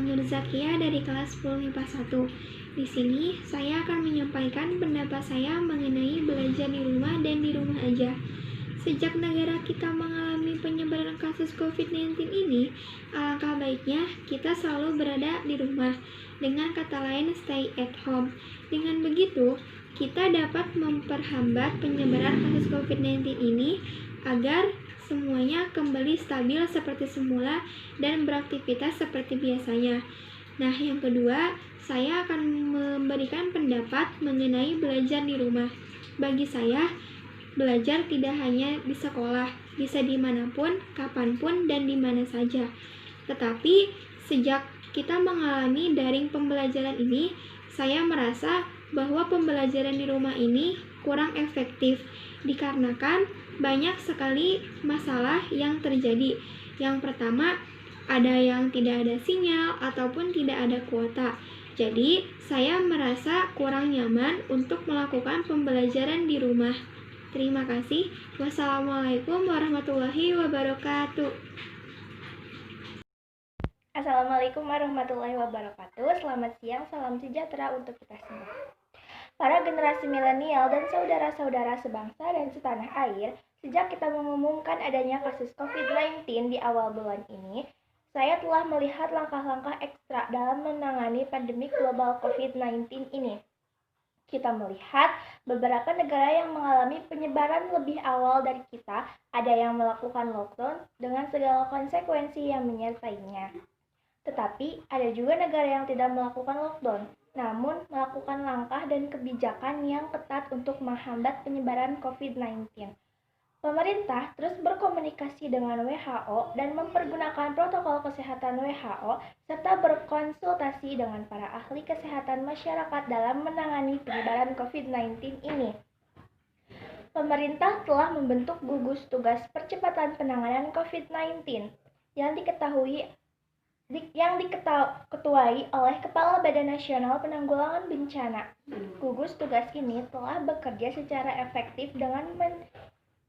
Nur Zakia dari kelas 10 MIPA 1. Di sini saya akan menyampaikan pendapat saya mengenai belajar di rumah dan di rumah aja. Sejak negara kita mengalami penyebaran kasus COVID-19 ini, alangkah baiknya kita selalu berada di rumah. Dengan kata lain, stay at home. Dengan begitu, kita dapat memperhambat penyebaran kasus COVID-19 ini agar semuanya kembali stabil seperti semula dan beraktivitas seperti biasanya. Nah, yang kedua, saya akan memberikan pendapat mengenai belajar di rumah. Bagi saya, belajar tidak hanya di sekolah, bisa dimanapun, kapanpun, dan di mana saja. Tetapi, sejak kita mengalami daring pembelajaran ini, saya merasa bahwa pembelajaran di rumah ini kurang efektif, dikarenakan banyak sekali masalah yang terjadi. Yang pertama, ada yang tidak ada sinyal ataupun tidak ada kuota. Jadi, saya merasa kurang nyaman untuk melakukan pembelajaran di rumah. Terima kasih. Wassalamualaikum warahmatullahi wabarakatuh. Assalamualaikum warahmatullahi wabarakatuh. Selamat siang, salam sejahtera untuk kita semua. Para generasi milenial dan saudara-saudara sebangsa dan setanah air, sejak kita mengumumkan adanya kasus COVID-19 di awal bulan ini, saya telah melihat langkah-langkah ekstra dalam menangani pandemi global COVID-19 ini. Kita melihat beberapa negara yang mengalami penyebaran lebih awal dari kita, ada yang melakukan lockdown dengan segala konsekuensi yang menyertainya. Tetapi ada juga negara yang tidak melakukan lockdown, namun melakukan langkah dan kebijakan yang ketat untuk menghambat penyebaran COVID-19. Pemerintah terus berkomunikasi dengan WHO dan mempergunakan protokol kesehatan WHO serta berkonsultasi dengan para ahli kesehatan masyarakat dalam menangani penyebaran COVID-19 ini. Pemerintah telah membentuk gugus tugas percepatan penanganan COVID-19 yang diketuai oleh Kepala Badan Nasional Penanggulangan Bencana. Gugus tugas ini telah bekerja secara efektif dengan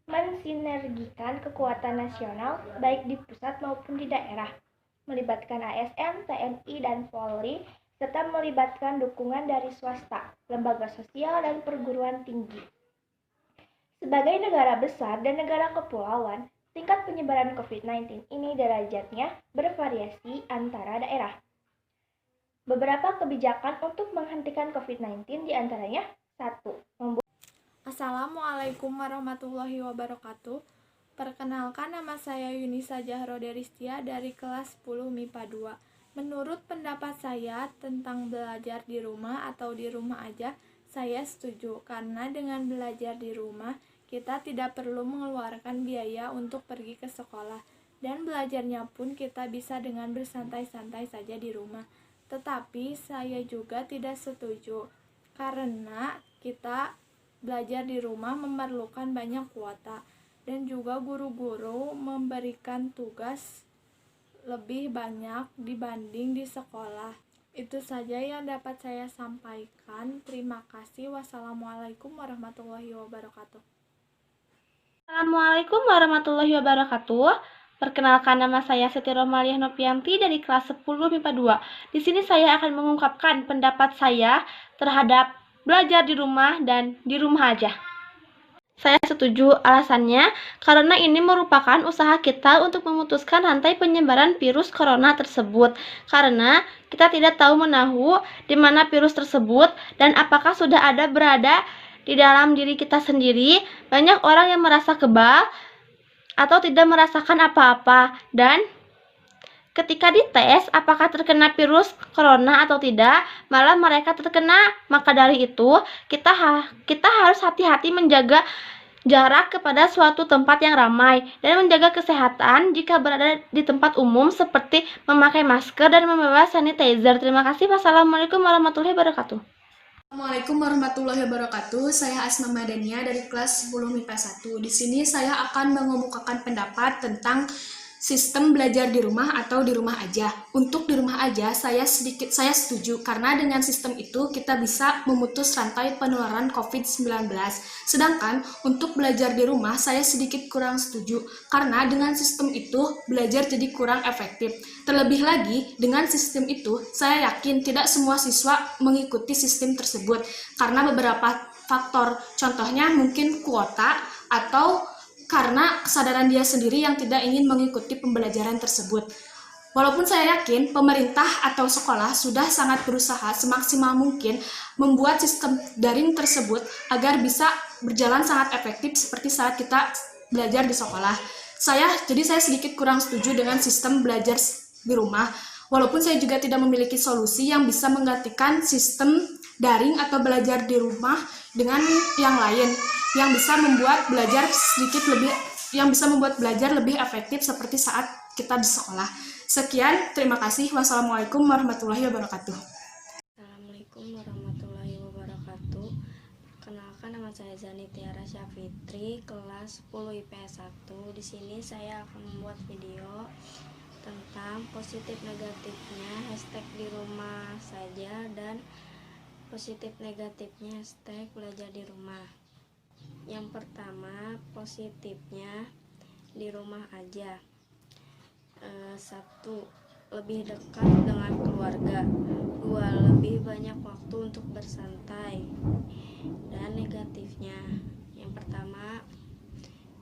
mensinergikan kekuatan nasional baik di pusat maupun di daerah, melibatkan ASN, TNI, dan Polri, serta melibatkan dukungan dari swasta, lembaga sosial, dan perguruan tinggi. Sebagai negara besar dan negara kepulauan, tingkat penyebaran COVID-19 ini derajatnya bervariasi antara daerah. Beberapa kebijakan untuk menghentikan COVID-19 diantaranya 1. Assalamualaikum warahmatullahi wabarakatuh. Perkenalkan, nama saya Yunisa Jahro Deristia dari kelas 10 MIPA 2. Menurut pendapat saya tentang belajar di rumah atau di rumah aja, saya setuju karena dengan belajar di rumah kita tidak perlu mengeluarkan biaya untuk pergi ke sekolah, dan belajarnya pun kita bisa dengan bersantai-santai saja di rumah. Tetapi saya juga tidak setuju, karena kita belajar di rumah memerlukan banyak kuota, dan juga guru-guru memberikan tugas lebih banyak dibanding di sekolah. Itu saja yang dapat saya sampaikan. Terima kasih. Wassalamualaikum warahmatullahi wabarakatuh. Assalamualaikum warahmatullahi wabarakatuh. Perkenalkan, nama saya Siti Romaliah Nopianti dari kelas 10 MIPA 2. Di sini saya akan mengungkapkan pendapat saya terhadap belajar di rumah dan di rumah aja. Saya setuju, alasannya karena ini merupakan usaha kita untuk memutuskan rantai penyebaran virus corona tersebut. Karena kita tidak tahu menahu di mana virus tersebut dan apakah sudah ada berada di dalam diri kita sendiri. Banyak orang yang merasa kebal atau tidak merasakan apa-apa, dan ketika dites apakah terkena virus corona atau tidak, malah mereka terkena. Maka dari itu kita harus hati-hati menjaga jarak kepada suatu tempat yang ramai dan menjaga kesehatan jika berada di tempat umum seperti memakai masker dan membawa sanitizer. Terima kasih. Wassalamualaikum warahmatullahi wabarakatuh. Assalamualaikum warahmatullahi wabarakatuh. Saya Asma Madania dari kelas 10 MIPA 1. Di sini saya akan mengemukakan pendapat tentang sistem belajar di rumah atau di rumah aja. Untuk di rumah aja saya setuju karena dengan sistem itu kita bisa memutus rantai penularan COVID-19. Sedangkan untuk belajar di rumah saya sedikit kurang setuju karena dengan sistem itu belajar jadi kurang efektif. Terlebih lagi dengan sistem itu saya yakin tidak semua siswa mengikuti sistem tersebut karena beberapa faktor, contohnya mungkin kuota atau karena kesadaran dia sendiri yang tidak ingin mengikuti pembelajaran tersebut. Walaupun saya yakin pemerintah atau sekolah sudah sangat berusaha semaksimal mungkin membuat sistem daring tersebut agar bisa berjalan sangat efektif seperti saat kita belajar di sekolah. Jadi saya sedikit kurang setuju dengan sistem belajar di rumah. Walaupun saya juga tidak memiliki solusi yang bisa menggantikan sistem daring atau belajar di rumah dengan yang lain yang bisa membuat belajar lebih efektif seperti saat kita di sekolah. Sekian, terima kasih. Wassalamualaikum warahmatullahi wabarakatuh. Assalamualaikum warahmatullahi wabarakatuh. Perkenalkan, nama saya Zani Tiara Syafitri, kelas 10 IPS 1. Di sini saya akan membuat video tentang positif negatifnya hashtag di rumah saja dan positif negatifnya hashtag belajar di rumah. Yang pertama, positifnya di rumah aja. 1. Lebih dekat dengan keluarga. 2. Lebih banyak waktu untuk bersantai. Dan negatifnya, yang pertama,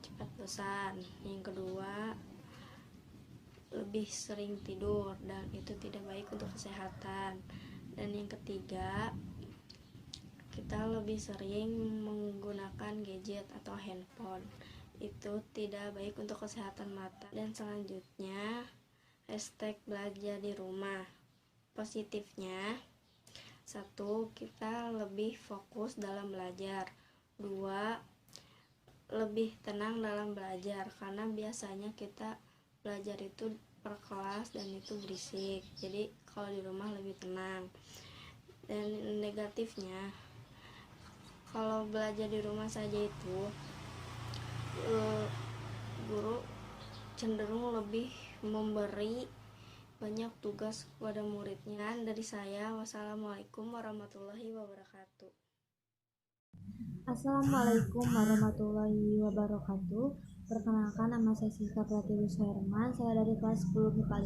cepat bosan. Yang kedua, lebih sering tidur dan itu tidak baik untuk kesehatan. Dan yang ketiga, kita lebih sering menggunakan gadget atau handphone, itu tidak baik untuk kesehatan mata. Dan selanjutnya, hashtag belajar di rumah. Positifnya, 1. Kita lebih fokus dalam belajar. 2. Lebih tenang dalam belajar karena biasanya kita belajar itu per kelas dan itu berisik, jadi kalau di rumah lebih tenang. Dan negatifnya, kalau belajar di rumah saja itu guru cenderung lebih memberi banyak tugas kepada muridnya. Dari saya, wassalamualaikum warahmatullahi wabarakatuh. Assalamualaikum warahmatullahi wabarakatuh. Perkenalkan, nama saya Siska Pratiwi Suherman. Saya dari kelas 10 MIPA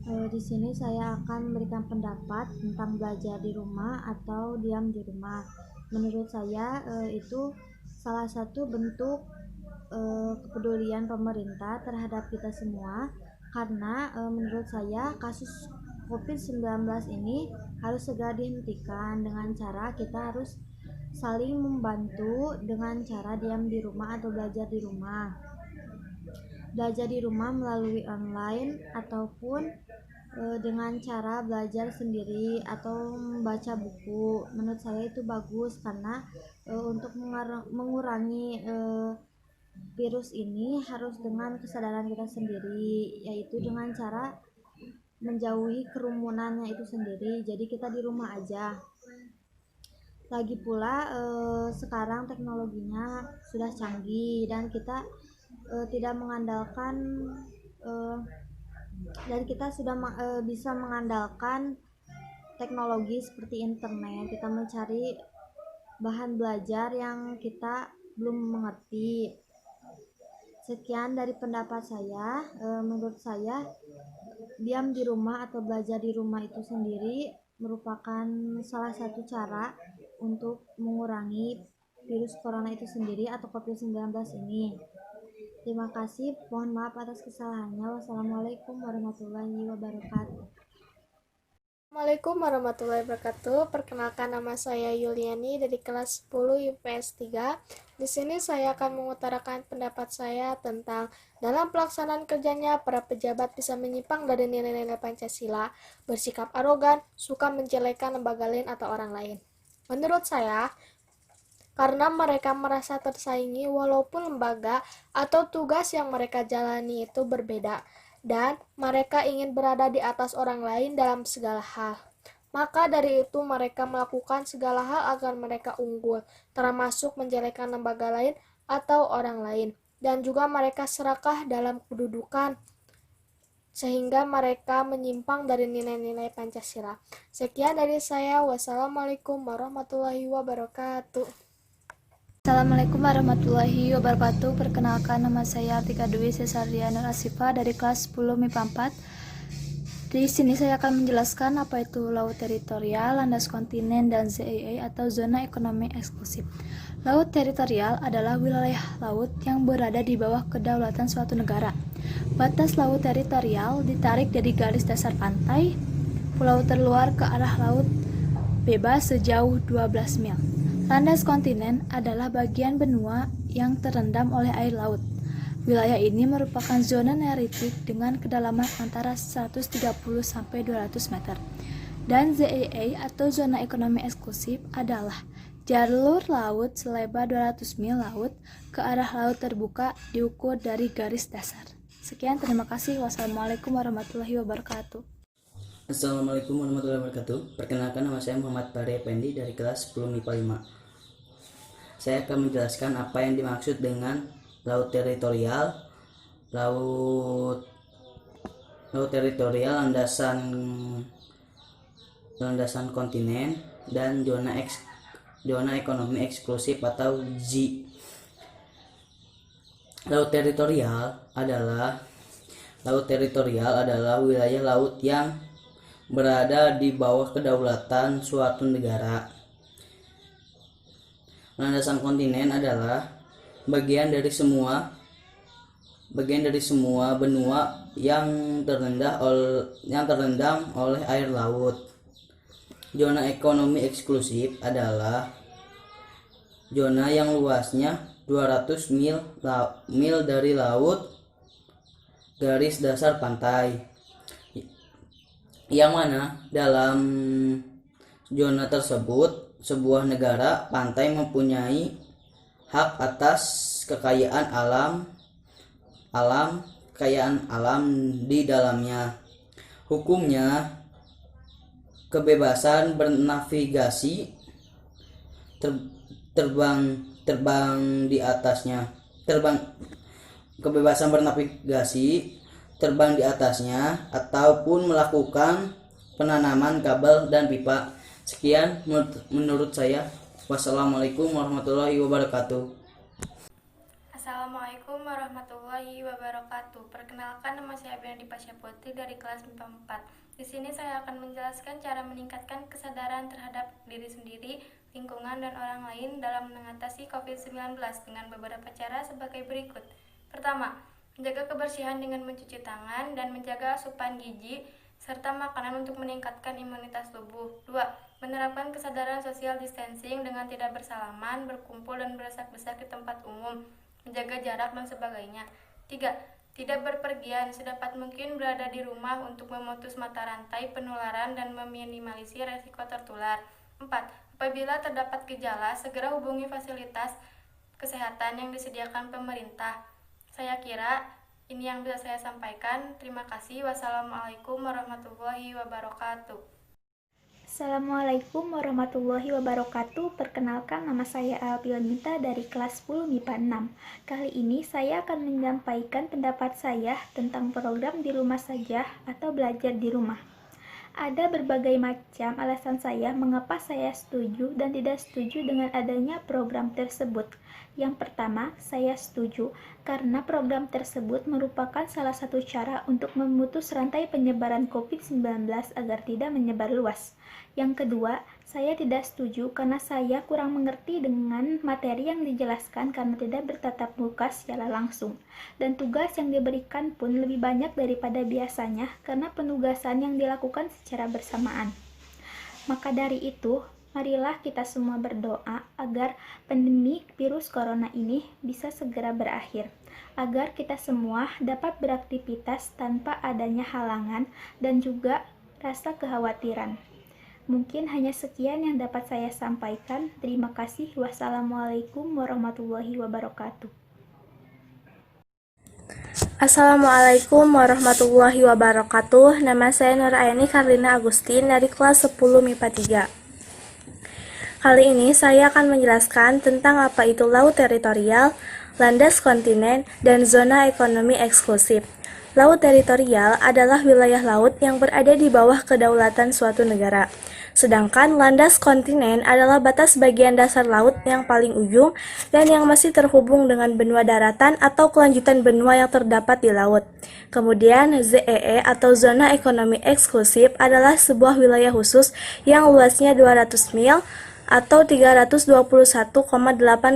5. Di sini saya akan memberikan pendapat tentang belajar di rumah atau diam di rumah. Menurut saya itu salah satu bentuk kepedulian pemerintah terhadap kita semua, karena menurut saya kasus COVID-19 ini harus segera dihentikan dengan cara kita harus saling membantu dengan cara diam di rumah atau belajar di rumah. Belajar di rumah melalui online ataupun dengan cara belajar sendiri atau membaca buku. Menurut saya itu bagus karena untuk mengurangi virus ini harus dengan kesadaran kita sendiri, yaitu dengan cara menjauhi kerumunannya itu sendiri. Jadi kita di rumah aja. Lagi pula sekarang teknologinya sudah canggih dan kita tidak mengandalkan dan kita sudah bisa mengandalkan teknologi seperti internet. Kita mencari bahan belajar yang kita belum mengerti. Sekian dari pendapat saya. Menurut saya diam di rumah atau belajar di rumah itu sendiri merupakan salah satu cara untuk mengurangi virus corona itu sendiri atau COVID-19 ini. Terima kasih, mohon maaf atas kesalahannya. Wassalamualaikum warahmatullahi wabarakatuh. Assalamualaikum warahmatullahi wabarakatuh. Perkenalkan, nama saya Yuliani dari kelas 10 IPS 3. Di sini saya akan mengutarakan pendapat saya tentang dalam pelaksanaan kerjanya para pejabat bisa menyimpang dari nilai-nilai Pancasila, bersikap arogan, suka menjelekan lembaga lain atau orang lain. Menurut saya, karena mereka merasa tersaingi walaupun lembaga atau tugas yang mereka jalani itu berbeda, dan mereka ingin berada di atas orang lain dalam segala hal. Maka dari itu mereka melakukan segala hal agar mereka unggul, termasuk menjelekan lembaga lain atau orang lain. dan juga mereka serakah dalam kedudukan, sehingga mereka menyimpang dari nilai-nilai Pancasila. Sekian dari saya. Wassalamualaikum warahmatullahi wabarakatuh. Assalamualaikum warahmatullahi wabarakatuh. Perkenalkan, nama saya Artika Dwi Cesaria Nur Asifa dari kelas 10 MIPA 4. Di sini saya akan menjelaskan apa itu laut teritorial, landas kontinen, dan ZEE atau zona ekonomi eksklusif. Laut teritorial adalah wilayah laut yang berada di bawah kedaulatan suatu negara. Batas laut teritorial ditarik dari garis dasar pantai, pulau terluar ke arah laut bebas sejauh 12 mil. Landas kontinen adalah bagian benua yang terendam oleh air laut. Wilayah ini merupakan zona neritik dengan kedalaman antara 130 sampai 200 meter. Dan ZEE atau zona ekonomi eksklusif adalah jalur laut selebar 200 mil laut ke arah laut terbuka diukur dari garis dasar. Sekian, terima kasih. Wassalamualaikum warahmatullahi wabarakatuh. Assalamualaikum warahmatullahi wabarakatuh. Perkenalkan, nama saya Muhammad Fahri Effendi dari kelas 10 MIPA 5. Saya akan menjelaskan apa yang dimaksud dengan laut teritorial. Laut teritorial, landasan kontinen, dan zona ekonomi eksklusif atau Z. Laut teritorial adalah wilayah laut yang berada di bawah kedaulatan suatu negara. Landasan kontinen adalah bagian dari semua benua yang terendam oleh air laut. Zona ekonomi eksklusif adalah zona yang luasnya 200 mil dari laut garis dasar pantai, yang mana dalam zona tersebut sebuah negara pantai mempunyai hak atas kekayaan alam di dalamnya. Hukumnya kebebasan bernavigasi, terbang di atasnya ataupun melakukan penanaman kabel dan pipa. Sekian menurut saya. Wassalamualaikum warahmatullahi wabarakatuh. Assalamualaikum warahmatullahi wabarakatuh. Perkenalkan, nama saya Abiana Pasha Putri dari kelas MIPA 4. Di sini saya akan menjelaskan cara meningkatkan kesadaran terhadap diri sendiri, lingkungan, dan orang lain dalam mengatasi COVID-19 dengan beberapa cara sebagai berikut. Pertama, menjaga kebersihan dengan mencuci tangan dan menjaga asupan gizi serta makanan untuk meningkatkan imunitas tubuh. 2. Menerapkan kesadaran social distancing dengan tidak bersalaman, berkumpul, dan berdesak-desak di tempat umum, menjaga jarak, dan sebagainya. 3. Tidak berpergian, sedapat mungkin berada di rumah untuk memutus mata rantai penularan dan meminimalisir resiko tertular. 4. Apabila terdapat gejala, segera hubungi fasilitas kesehatan yang disediakan pemerintah. Saya kira ini yang bisa saya sampaikan. Terima kasih. Wassalamualaikum warahmatullahi wabarakatuh. Assalamualaikum warahmatullahi wabarakatuh. Perkenalkan, nama saya Alpionita dari kelas 10 MIPA 6. Kali ini saya akan menyampaikan pendapat saya tentang program di rumah saja atau belajar di rumah. Ada berbagai macam alasan saya mengapa saya setuju dan tidak setuju dengan adanya program tersebut. Yang pertama, saya setuju karena program tersebut merupakan salah satu cara untuk memutus rantai penyebaran COVID-19 agar tidak menyebar luas. Yang kedua, saya tidak setuju karena saya kurang mengerti dengan materi yang dijelaskan karena tidak bertatap muka secara langsung. Dan tugas yang diberikan pun lebih banyak daripada biasanya karena penugasan yang dilakukan secara bersamaan. Maka dari itu, marilah kita semua berdoa agar pandemi virus corona ini bisa segera berakhir, agar kita semua dapat beraktivitas tanpa adanya halangan dan juga rasa kekhawatiran. Mungkin hanya sekian yang dapat saya sampaikan. Terima kasih. Wassalamualaikum warahmatullahi wabarakatuh. Assalamualaikum warahmatullahi wabarakatuh. Nama saya Nur Aini Karlina Agustin dari kelas 10 MIPA 3. Kali ini saya akan menjelaskan tentang apa itu laut teritorial, landas kontinen, dan zona ekonomi eksklusif. Laut teritorial adalah wilayah laut yang berada di bawah kedaulatan suatu negara. Sedangkan landas kontinen adalah batas bagian dasar laut yang paling ujung dan yang masih terhubung dengan benua daratan atau kelanjutan benua yang terdapat di laut. Kemudian ZEE atau zona ekonomi eksklusif adalah sebuah wilayah khusus yang luasnya 200 mil atau 321,8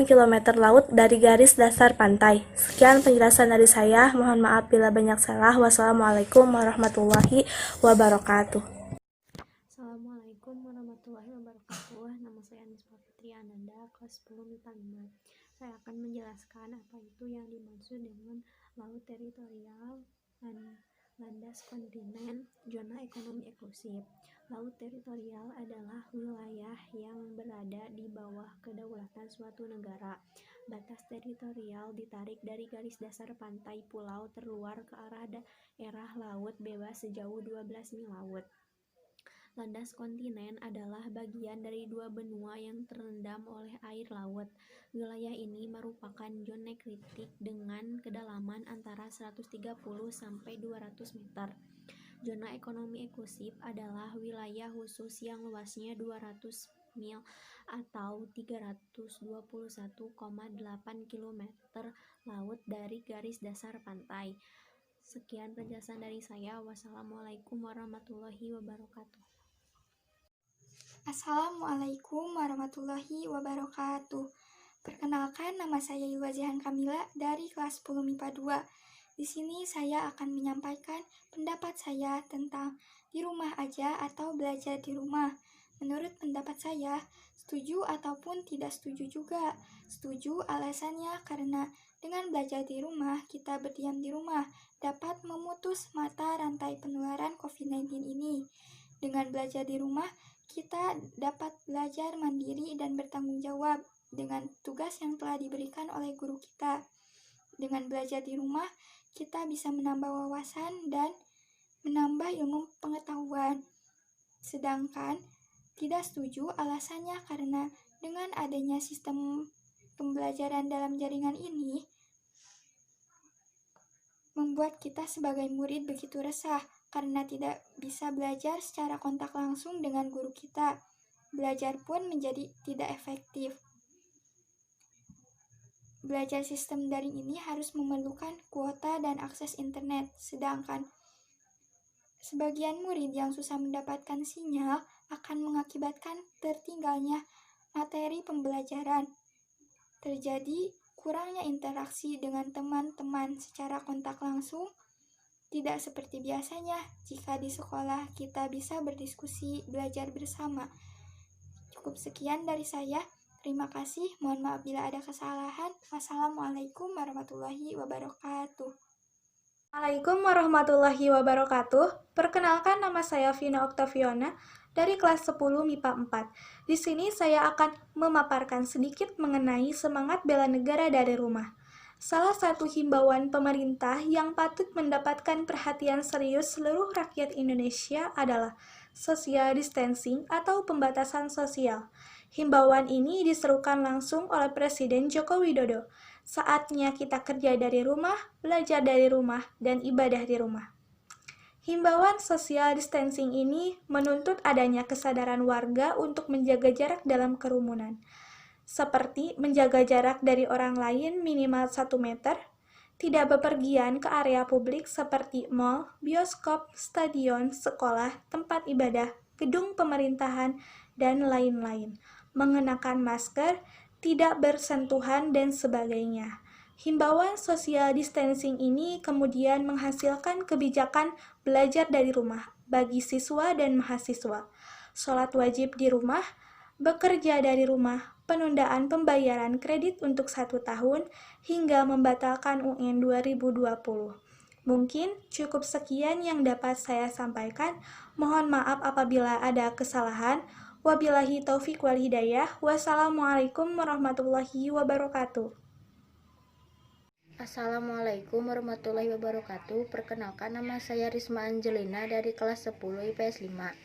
km laut dari garis dasar pantai. Sekian penjelasan dari saya. Mohon maaf bila banyak salah. Wassalamualaikum warahmatullahi wabarakatuh. Assalamualaikum warahmatullahi wabarakatuh. Nama saya Anisfa Fitri Ananda, kelas 10 MIPA 5. Saya akan menjelaskan apa itu yang dimaksud dengan laut teritorial dan landas kontinen, zona ekonomi eksklusif. Laut teritorial adalah wilayah yang berada di bawah kedaulatan suatu negara. Batas teritorial ditarik dari garis dasar pantai pulau terluar ke arah daerah laut bebas sejauh 12 mil laut. Landas kontinen adalah bagian dari dua benua yang terendam oleh air laut. Wilayah ini merupakan zona kritik dengan kedalaman antara 130 sampai 200 meter. Zona ekonomi eksklusif adalah wilayah khusus yang luasnya 200 mil atau 321,8 km laut dari garis dasar pantai. Sekian penjelasan dari saya. Wassalamualaikum warahmatullahi wabarakatuh. Assalamualaikum warahmatullahi wabarakatuh. Perkenalkan, nama saya Yuwazihan Kamila dari kelas 10 MIPA 2. Di sini saya akan menyampaikan pendapat saya tentang di rumah aja atau belajar di rumah. Menurut pendapat saya, setuju ataupun tidak setuju juga. Setuju alasannya karena dengan belajar di rumah, kita berdiam di rumah dapat memutus mata rantai penularan COVID-19 ini. Dengan belajar di rumah, kita dapat belajar mandiri dan bertanggung jawab dengan tugas yang telah diberikan oleh guru kita. Dengan belajar di rumah, kita bisa menambah wawasan dan menambah ilmu pengetahuan. Sedangkan tidak setuju alasannya karena dengan adanya sistem pembelajaran dalam jaringan ini, membuat kita sebagai murid begitu resah karena tidak bisa belajar secara kontak langsung dengan guru kita. Belajar pun menjadi tidak efektif. Belajar sistem daring ini harus memerlukan kuota dan akses internet, sedangkan sebagian murid yang susah mendapatkan sinyal akan mengakibatkan tertinggalnya materi pembelajaran. Terjadi kurangnya interaksi dengan teman-teman secara kontak langsung, tidak seperti biasanya jika di sekolah kita bisa berdiskusi, belajar bersama. Cukup sekian dari saya. Terima kasih, mohon maaf bila ada kesalahan. Wassalamualaikum warahmatullahi wabarakatuh. Assalamualaikum warahmatullahi wabarakatuh. Perkenalkan, nama saya Vina Oktaviona dari kelas 10 MIPA 4. Di sini saya akan memaparkan sedikit mengenai semangat bela negara dari rumah. Salah satu himbauan pemerintah yang patut mendapatkan perhatian serius seluruh rakyat Indonesia adalah social distancing atau pembatasan sosial. Himbauan ini diserukan langsung oleh Presiden Joko Widodo. Saatnya kita kerja dari rumah, belajar dari rumah, dan ibadah di rumah. Himbauan social distancing ini menuntut adanya kesadaran warga untuk menjaga jarak dalam kerumunan, seperti menjaga jarak dari orang lain minimal 1 meter, tidak bepergian ke area publik seperti mal, bioskop, stadion, sekolah, tempat ibadah, gedung pemerintahan, dan lain-lain, mengenakan masker, tidak bersentuhan, dan sebagainya. Himbauan social distancing ini kemudian menghasilkan kebijakan belajar dari rumah bagi siswa dan mahasiswa, sholat wajib di rumah, bekerja dari rumah, penundaan pembayaran kredit untuk 1 tahun, hingga membatalkan UN 2020. Mungkin cukup sekian yang dapat saya sampaikan. Mohon maaf apabila ada kesalahan. Wabillahi taufik wal hidayah. Wassalamualaikum warahmatullahi wabarakatuh. Assalamualaikum warahmatullahi wabarakatuh. Perkenalkan, nama saya Risma Angelina dari kelas 10 IPS 5.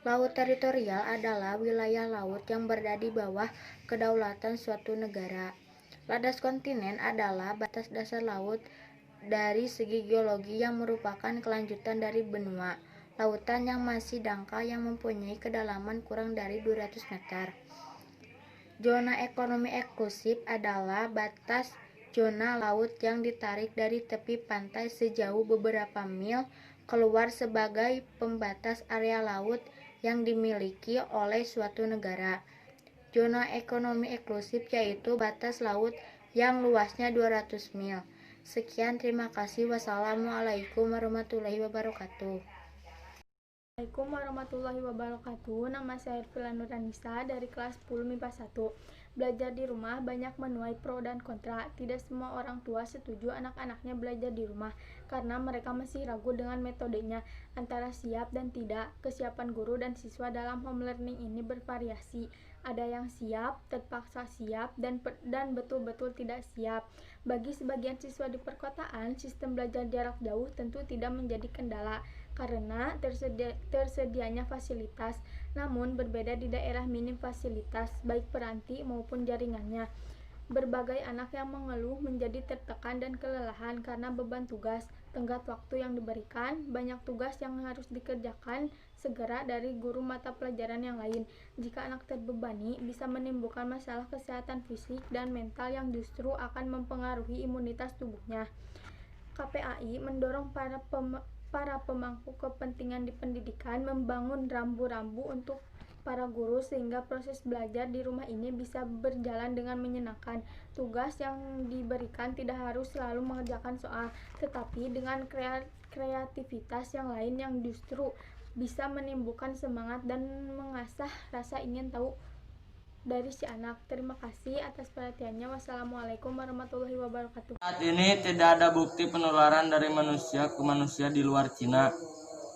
Laut teritorial adalah wilayah laut yang berada di bawah kedaulatan suatu negara. Landas kontinen adalah batas dasar laut dari segi geologi yang merupakan kelanjutan dari benua lautan yang masih dangkal yang mempunyai kedalaman kurang dari 200 meter. Zona ekonomi eksklusif adalah batas zona laut yang ditarik dari tepi pantai sejauh beberapa mil keluar sebagai pembatas area laut yang dimiliki oleh suatu negara. Zona ekonomi eksklusif yaitu batas laut yang luasnya 200 mil. Sekian, terima kasih. Wassalamualaikum warahmatullahi wabarakatuh. Assalamualaikum warahmatullahi wabarakatuh. Nama saya Ervila Nuranisa dari kelas 10 MIPA 1. Belajar di rumah banyak menuai pro dan kontra. Tidak semua orang tua setuju anak-anaknya belajar di rumah karena mereka masih ragu dengan metodenya antara siap dan tidak. Kesiapan guru dan siswa dalam home learning ini bervariasi. Ada yang siap, terpaksa siap, dan betul-betul tidak siap. Bagi sebagian siswa di perkotaan, sistem belajar jarak jauh tentu tidak menjadi kendala karena tersedianya fasilitas, namun berbeda di daerah minim fasilitas, baik peranti maupun jaringannya. Berbagai anak yang mengeluh menjadi tertekan dan kelelahan karena beban tugas, tenggat waktu yang diberikan, banyak tugas yang harus dikerjakan segera dari guru mata pelajaran yang lain. Jika anak terbebani, bisa menimbulkan masalah kesehatan fisik dan mental yang justru akan mempengaruhi imunitas tubuhnya. KPAI mendorong para pemangku kepentingan di pendidikan membangun rambu-rambu untuk para guru sehingga proses belajar di rumah ini bisa berjalan dengan menyenangkan. Tugas yang diberikan tidak harus selalu mengerjakan soal, tetapi dengan kreativitas yang lain yang justru bisa menimbulkan semangat dan mengasah rasa ingin tahu dari si anak. Terima kasih atas perhatiannya. Wassalamualaikum warahmatullahi wabarakatuh. Saat ini tidak ada bukti penularan dari manusia ke manusia di luar Cina,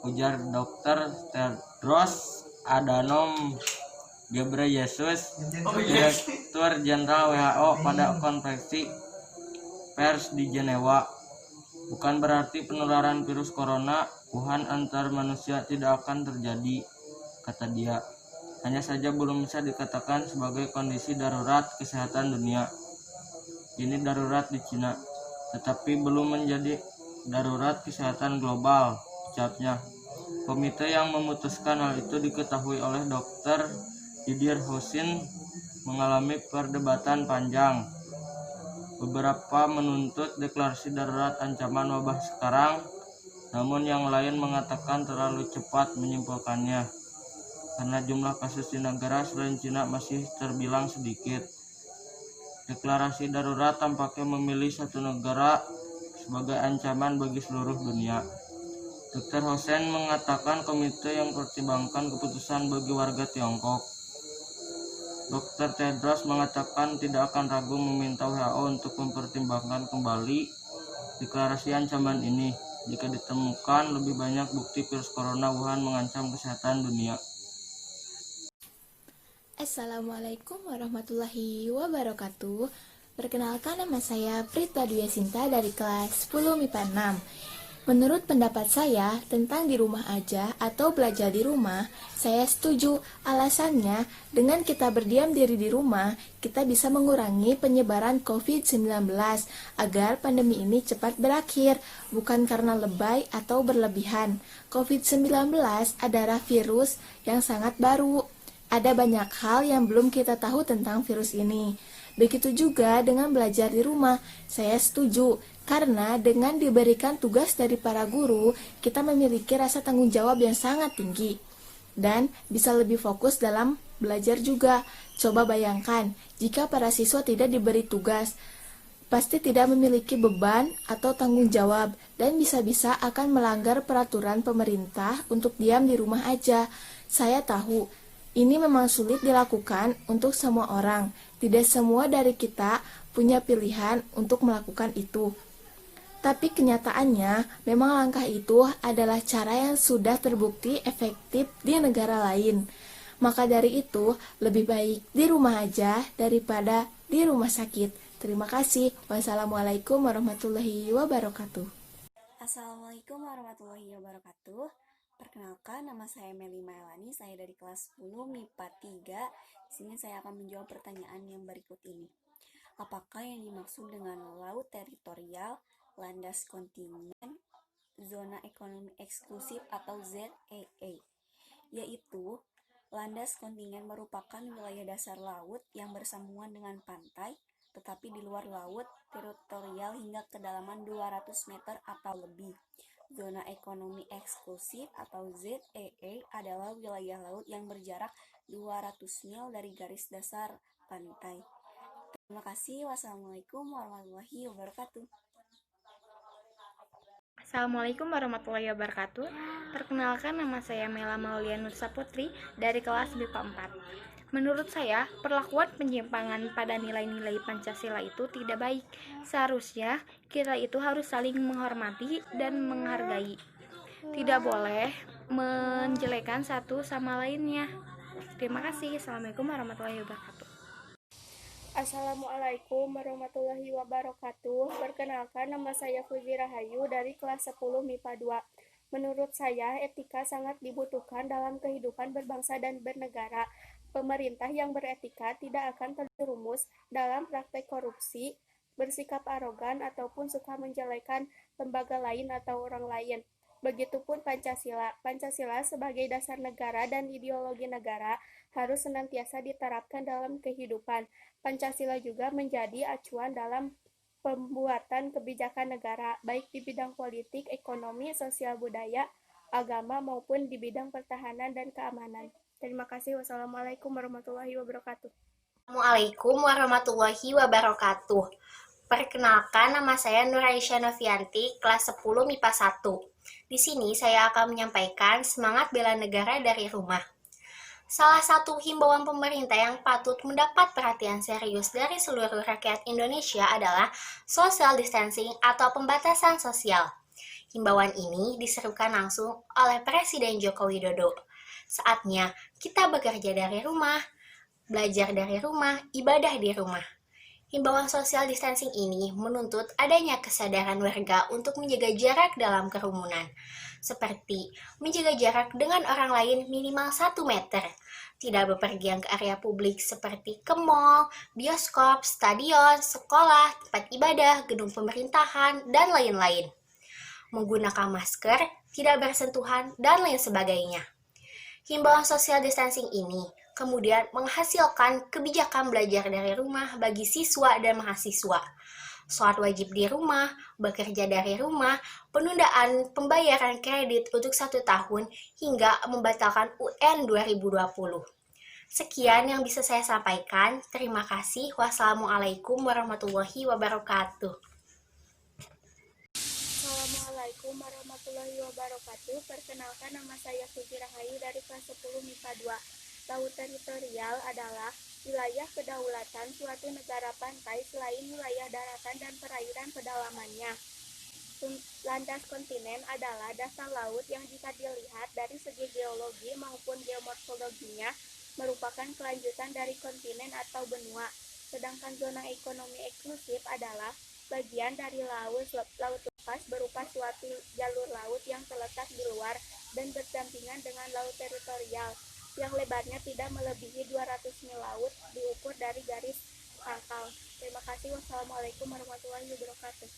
ujar Dr. Tedros Adhanom Ghebreyesus, Direktur Jenderal WHO pada konferensi pers di Jenewa. Bukan berarti penularan virus corona Wuhan antar manusia tidak akan terjadi, kata dia. Hanya saja belum bisa dikatakan sebagai kondisi darurat kesehatan dunia. Ini darurat di Cina, tetapi belum menjadi darurat kesehatan global, ucapnya. Komite yang memutuskan hal itu diketahui oleh Dr. Didier Houssin mengalami perdebatan panjang. Beberapa menuntut deklarasi darurat ancaman wabah sekarang, namun yang lain mengatakan terlalu cepat menyimpulkannya karena jumlah kasus di negara selain Cina masih terbilang sedikit. Deklarasi darurat tampaknya memilih satu negara sebagai ancaman bagi seluruh dunia. Dr. Houssin mengatakan komite yang mempertimbangkan keputusan bagi warga Tiongkok. Dr. Tedros mengatakan tidak akan ragu meminta WHO untuk mempertimbangkan kembali deklarasi ancaman ini jika ditemukan lebih banyak bukti virus corona Wuhan mengancam kesehatan dunia. Assalamualaikum warahmatullahi wabarakatuh. Perkenalkan, nama saya Prita Dwi Sinta dari kelas 10 MIPA 6. Menurut pendapat saya tentang di rumah aja atau belajar di rumah, saya setuju. Alasannya, dengan kita berdiam diri di rumah, kita bisa mengurangi penyebaran COVID-19 agar pandemi ini cepat berakhir, bukan karena lebay atau berlebihan. COVID-19 adalah virus yang sangat baru. Ada banyak hal yang belum kita tahu tentang virus ini. Begitu juga dengan belajar di rumah, saya setuju. Karena dengan diberikan tugas dari para guru, kita memiliki rasa tanggung jawab yang sangat tinggi. Dan bisa lebih fokus dalam belajar juga. Coba bayangkan, jika para siswa tidak diberi tugas, pasti tidak memiliki beban atau tanggung jawab, dan bisa-bisa akan melanggar peraturan pemerintah untuk diam di rumah aja. Saya tahu, ini memang sulit dilakukan untuk semua orang. Tidak semua dari kita punya pilihan untuk melakukan itu. Tapi kenyataannya, memang langkah itu adalah cara yang sudah terbukti efektif di negara lain. Maka dari itu, lebih baik di rumah aja daripada di rumah sakit. Terima kasih. Wassalamualaikum warahmatullahi wabarakatuh. Assalamualaikum warahmatullahi wabarakatuh. Perkenalkan, nama saya Meli Maelani, saya dari kelas 10 MIPA 3. Di sini saya akan menjawab pertanyaan yang berikut ini. Apakah yang dimaksud dengan laut teritorial, landas kontinen, zona ekonomi eksklusif atau ZEE? Yaitu, landas kontinen merupakan wilayah dasar laut yang bersambungan dengan pantai, tetapi di luar laut teritorial hingga kedalaman 200 meter atau lebih. Zona ekonomi eksklusif atau ZEE adalah wilayah laut yang berjarak 200 mil dari garis dasar pantai. Terima kasih. Wassalamualaikum warahmatullahi wabarakatuh. Assalamualaikum warahmatullahi wabarakatuh. Perkenalkan, nama saya Mela Maulia Nursa Putri dari kelas MIPA 4. Menurut saya, perlakuan penyimpangan pada nilai-nilai Pancasila itu tidak baik. Seharusnya kita itu harus saling menghormati dan menghargai. Tidak boleh menjelekan satu sama lainnya. Terima kasih. Assalamualaikum warahmatullahi wabarakatuh. Assalamualaikum warahmatullahi wabarakatuh. Perkenalkan, nama saya Fuzi Rahayu dari kelas 10 MIPA 2. Menurut saya, etika sangat dibutuhkan dalam kehidupan berbangsa dan bernegara. Pemerintah yang beretika tidak akan terjerumus dalam praktek korupsi, bersikap arogan, ataupun suka menjelekan lembaga lain atau orang lain. Begitupun Pancasila. Pancasila sebagai dasar negara dan ideologi negara harus senantiasa diterapkan dalam kehidupan. Pancasila juga menjadi acuan dalam pembuatan kebijakan negara, baik di bidang politik, ekonomi, sosial budaya, agama, maupun di bidang pertahanan dan keamanan. Terima kasih. Wassalamualaikum warahmatullahi wabarakatuh. Assalamualaikum warahmatullahi wabarakatuh. Perkenalkan, nama saya Nuraisyah Novianti, kelas 10 MIPA 1. Di sini saya akan menyampaikan semangat bela negara dari rumah. Salah satu himbauan pemerintah yang patut mendapat perhatian serius dari seluruh rakyat Indonesia adalah social distancing atau pembatasan sosial. Himbauan ini diserukan langsung oleh Presiden Joko Widodo. Saatnya kita bekerja dari rumah, belajar dari rumah, ibadah di rumah. Himbauan social distancing ini menuntut adanya kesadaran warga untuk menjaga jarak dalam kerumunan, seperti menjaga jarak dengan orang lain minimal 1 meter, tidak bepergian ke area publik seperti ke mall, bioskop, stadion, sekolah, tempat ibadah, gedung pemerintahan, dan lain-lain. Menggunakan masker, tidak bersentuhan, dan lain sebagainya. Himbauan social distancing ini kemudian menghasilkan kebijakan belajar dari rumah bagi siswa dan mahasiswa. Sholat wajib di rumah, bekerja dari rumah, penundaan pembayaran kredit untuk 1 tahun, hingga membatalkan UN 2020. Sekian yang bisa saya sampaikan. Terima kasih. Wassalamualaikum warahmatullahi wabarakatuh. Assalamualaikum warahmatullahi wabarakatuh. Perkenalkan, nama saya Fuzi Rahayu dari kelas 10 MIPA 2. Laut teritorial adalah wilayah kedaulatan suatu negara pantai selain wilayah daratan dan perairan pedalamannya. Landas kontinen adalah dasar laut yang jika dilihat dari segi geologi maupun geomorfologinya merupakan kelanjutan dari kontinen atau benua. Sedangkan zona ekonomi eksklusif adalah bagian dari laut lepas berupa suatu jalur laut yang terletak di luar dan berdampingan dengan laut teritorial, yang lebarnya tidak melebihi 200 mil laut diukur dari garis pangkal. Terima kasih. Wassalamualaikum warahmatullahi wabarakatuh.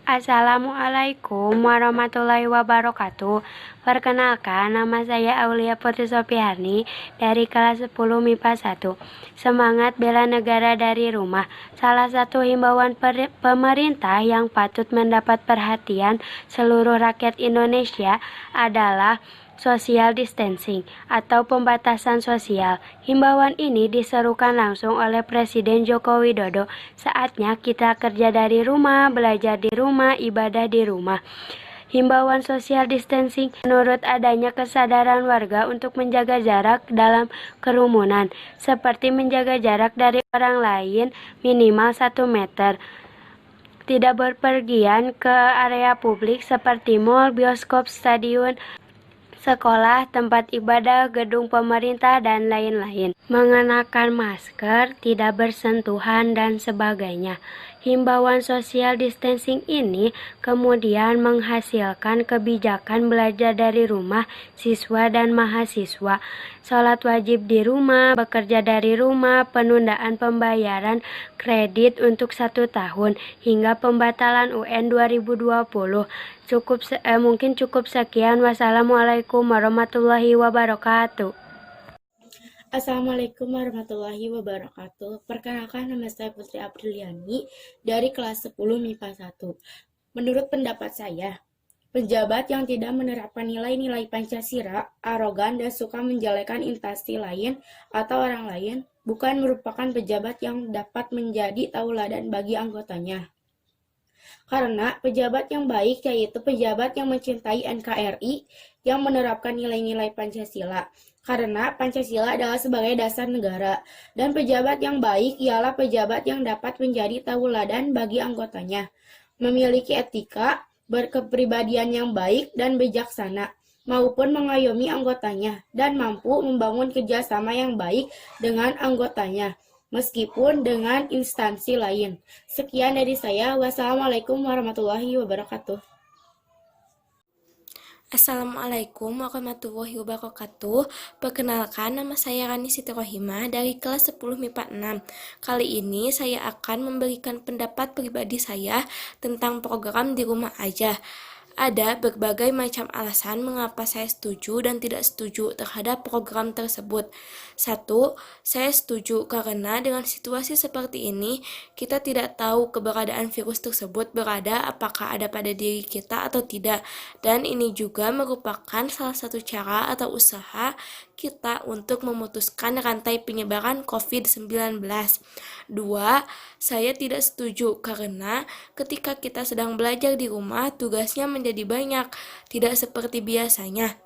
Assalamualaikum warahmatullahi wabarakatuh. Perkenalkan, nama saya Aulia Putri Sopiarni dari kelas 10 MIPA 1. Semangat bela negara dari rumah. Salah satu himbauan pemerintah yang patut mendapat perhatian seluruh rakyat Indonesia adalah social distancing atau pembatasan sosial. Himbauan ini diserukan langsung oleh Presiden Joko Widodo. Saatnya kita kerja dari rumah, belajar di rumah, ibadah di rumah. Himbauan social distancing menurut adanya kesadaran warga untuk menjaga jarak dalam kerumunan, seperti menjaga jarak dari orang lain minimal 1 meter. Tidak berpergian ke area publik seperti mall, bioskop, stadion, sekolah, tempat ibadah, gedung pemerintah, dan lain-lain. Mengenakan masker, tidak bersentuhan, dan sebagainya. Himbauan social distancing ini kemudian menghasilkan kebijakan belajar dari rumah siswa dan mahasiswa, sholat wajib di rumah, bekerja dari rumah, penundaan pembayaran kredit untuk 1 tahun, hingga pembatalan UN 2020. Mungkin cukup sekian. Wassalamualaikum warahmatullahi wabarakatuh. Assalamualaikum warahmatullahi wabarakatuh. Perkenalkan, nama saya Putri Apriliani dari kelas 10 MIPA 1. Menurut pendapat saya, pejabat yang tidak menerapkan nilai-nilai Pancasila, arogan dan suka menjelekan instansi lain atau orang lain bukan merupakan pejabat yang dapat menjadi tauladan bagi anggotanya. Karena pejabat yang baik yaitu pejabat yang mencintai NKRI, yang menerapkan nilai-nilai Pancasila. Karena Pancasila adalah sebagai dasar negara, dan pejabat yang baik ialah pejabat yang dapat menjadi tauladan bagi anggotanya, memiliki etika, berkepribadian yang baik dan bijaksana, maupun mengayomi anggotanya, dan mampu membangun kerjasama yang baik dengan anggotanya, meskipun dengan instansi lain. Sekian dari saya. Wassalamualaikum warahmatullahi wabarakatuh. Assalamualaikum warahmatullahi wabarakatuh. Perkenalkan, nama saya Rani Siti Rohimah dari kelas 10 MIPA 6. Kali ini saya akan memberikan pendapat pribadi saya tentang program di rumah aja. Ada berbagai macam alasan mengapa saya setuju dan tidak setuju terhadap program tersebut. 1. Saya setuju karena dengan situasi seperti ini, kita tidak tahu keberadaan virus tersebut berada apakah ada pada diri kita atau tidak. Dan ini juga merupakan salah satu cara atau usaha kita untuk memutuskan rantai penyebaran COVID-19. 2. Saya tidak setuju karena ketika kita sedang belajar di rumah, tugasnya menjadi banyak, tidak seperti biasanya.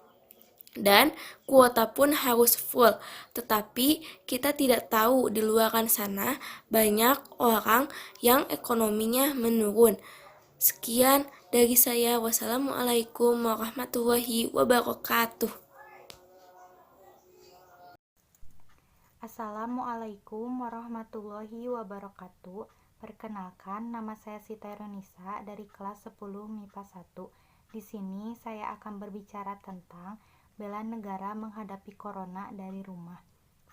Dan kuota pun harus full, tetapi kita tidak tahu di luar sana banyak orang yang ekonominya menurun. Sekian dari saya. Wassalamualaikum warahmatullahi wabarakatuh. Assalamualaikum warahmatullahi wabarakatuh. Perkenalkan, nama saya Sita Ironisa dari kelas 10 MIPA 1. Di sini saya akan berbicara tentang bela negara menghadapi corona dari rumah.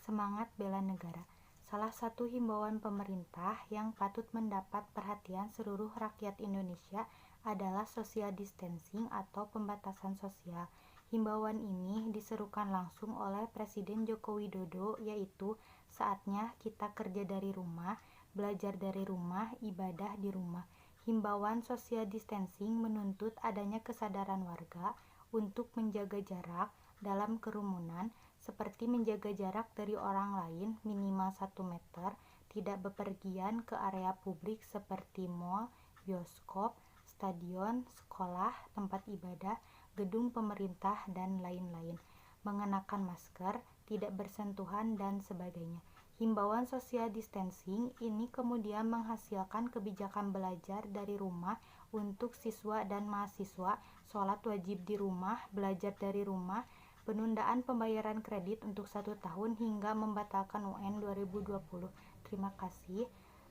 Semangat bela negara. Salah satu himbauan pemerintah yang patut mendapat perhatian seluruh rakyat Indonesia adalah social distancing atau pembatasan sosial. Himbauan ini diserukan langsung oleh Presiden Joko Widodo, yaitu saatnya kita kerja dari rumah, belajar dari rumah, ibadah di rumah. Himbauan social distancing menuntut adanya kesadaran warga untuk menjaga jarak dalam kerumunan, seperti menjaga jarak dari orang lain minimal 1 meter, tidak bepergian ke area publik seperti mal, bioskop, stadion, sekolah, tempat ibadah, gedung pemerintah, dan lain-lain, mengenakan masker, tidak bersentuhan, dan sebagainya. Himbauan social distancing ini kemudian menghasilkan kebijakan belajar dari rumah untuk siswa dan mahasiswa, sholat wajib di rumah, belajar dari rumah, penundaan pembayaran kredit untuk 1 tahun, hingga membatalkan UN 2020. Terima kasih.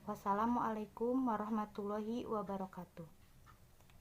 Wassalamualaikum warahmatullahi wabarakatuh.